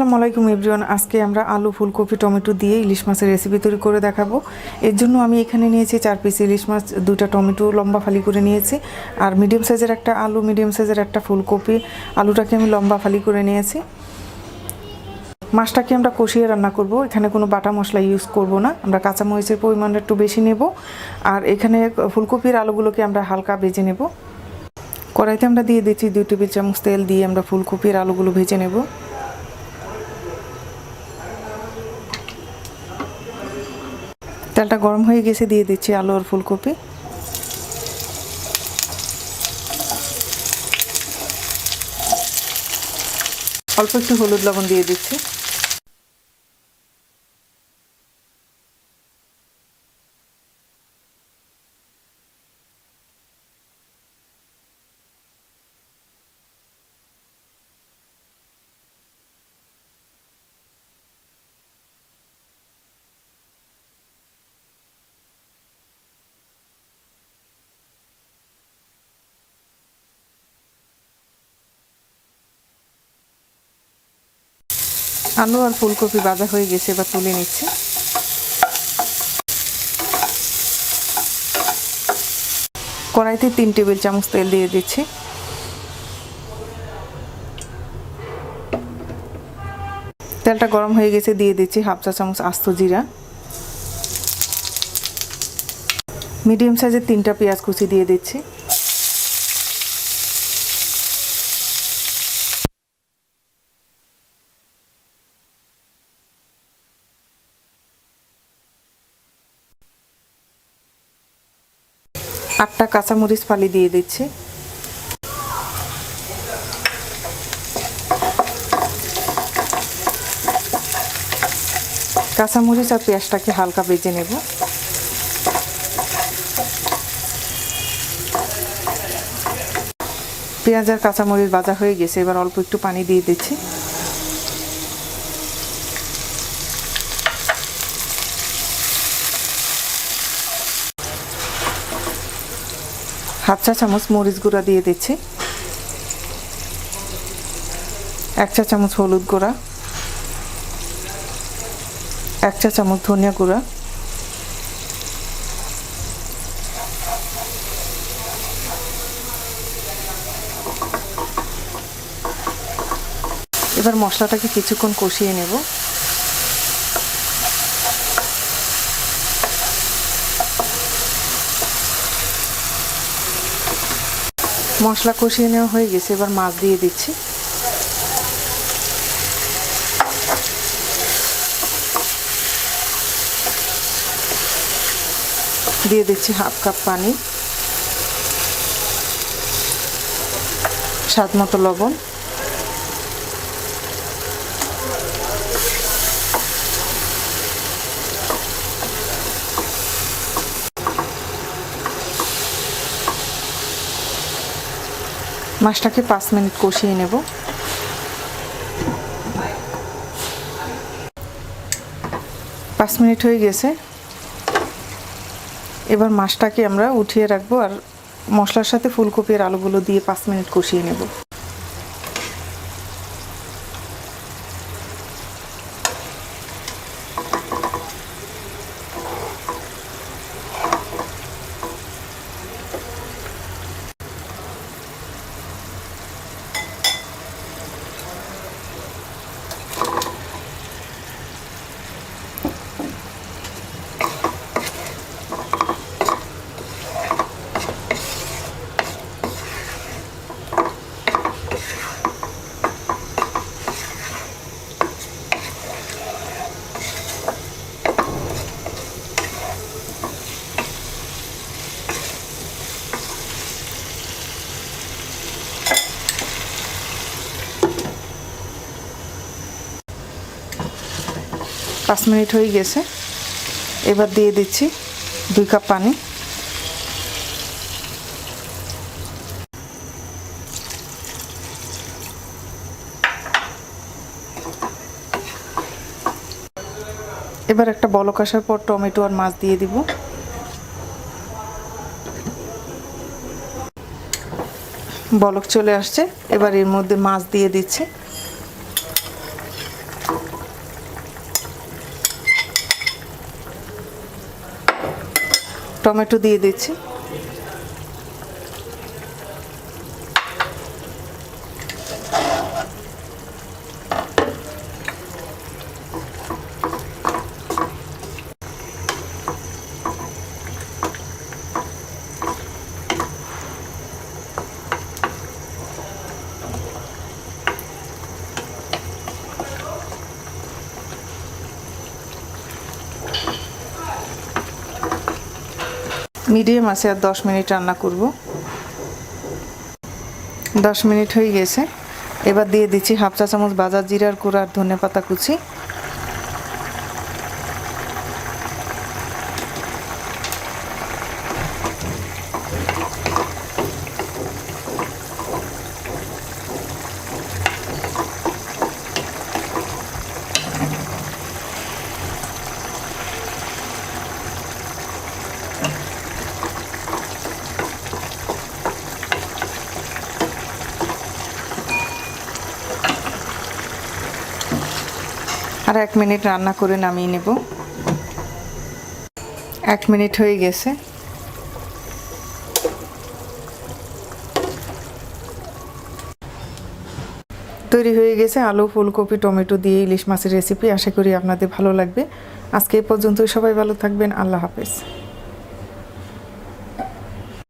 আসসালামু আলাইকুম এভরিওয়ান। আজকে আমরা আলু ফুলকপি টমেটো দিয়ে ইলিশ মাছের রেসিপি তৈরি করে দেখাবো। এর জন্য আমি এখানে নিয়েছি 4 পিস ইলিশ মাছ, 2টা টমেটো লম্বা ফালি করে নিয়েছি, আর মিডিয়াম সাইজের একটা আলু, মিডিয়াম সাইজের একটা ফুলকপি। আলুটাকে আমি লম্বা ফালি করে নিয়েছি। মাছটাকে আমরা কষিয়ে রান্না করব। এখানে কোনো বাটা মশলা ইউজ করব না, আমরা কাঁচামরিচের পরিমাণটা একটু বেশি নেব। আর এখানে ফুলকপির আলুগুলোকে আমরা হালকা ভেজে নেব। কড়াইতে আমরা দিয়ে দিচ্ছি 2 টেবিল চামচ তেল, দিয়ে আমরা ফুলকপির আলুগুলো ভেজে নেব। তেলটা গরম হয়ে গেছে, দিয়ে দিচ্ছি আলু আর ফুলকপি। অল্প একটু হলুদ লবণ দিয়ে দিচ্ছি। আলু আর ফুলকপি ভাজা হয়ে গেছে, এবার তুলে নিচ্ছি। কড়াইতে 3 টেবিল চামচ তেল দিয়ে দিচ্ছি। তেলটা গরম হয়ে গেছে, দিয়ে দিচ্ছি হাফ চা চামচ আস্ত জিরা। মিডিয়াম সাইজের 3টা পেঁয়াজ কুচি দিয়ে দিচ্ছি। আটটা কাঁচামরিচ ফালি দিয়ে দিচ্ছি। কাঁচামরিচ আর পেঁয়াজটাকে হালকা ভেজে নেব। পেঁয়াজ আর কাঁচামরিচ ভাজা হয়ে গেছে, এবার অল্প একটু পানি দিয়ে দিচ্ছি। হাফ চা চামচ মরিচ গুঁড়া দিয়ে দিচ্ছি। 1 চা চামচ হলুদ গুঁড়া, 1 চা চামচ ধনিয়া গুঁড়া, এবার মশলাটাকে কিছুক্ষণ কষিয়ে নেব। মশলা কষিয়ে নেওয়া হয়ে গেছে, এবার মাছ দিয়ে দিচ্ছি। দিয়ে দিচ্ছি হাফ কাপ পানি, স্বাদ মতো লবণ। মাছটাকে 5 মিনিট কষিয়ে নেব। 5 মিনিট হয়ে গেছে, এবার মাছটাকে আমরা উঠিয়ে রাখবো আর মশলার সাথে ফুলকপি আর আলুগুলো দিয়ে 5 মিনিট কষিয়ে নেব। পাঁচ মিনিট হয়ে গেছে, এবার দিয়ে দিচ্ছি 2 কাপ পানি। এবার একটা বলক আসার পর টমেটো আর মাছ দিয়ে দিব। বলক চলে আসছে, এবার এর মধ্যে মাছ দিয়ে দিচ্ছি। টমেটো দিয়ে দিচ্ছি। মিডিয়াম আছে আর 10 মিনিট রান্না করব। 10 মিনিট হয়ে গেছে। এবার দিয়ে দিচ্ছি হাফ চা চামচ ভাজা জিরার গুঁড়া আর ধনেপাতা কুচি। আর 1 মিনিট রান্না করে নামিয়ে নেব। 1 মিনিট হয়ে গেছে। তৈরি হয়ে গেছে আলু ফুলকপি টমেটো দিয়ে ইলিশ মাছের রেসিপি। আশা করি আপনাদের ভালো লাগবে। আজকে এই পর্যন্তই। সবাই ভালো থাকবেন। আল্লাহ হাফেজ।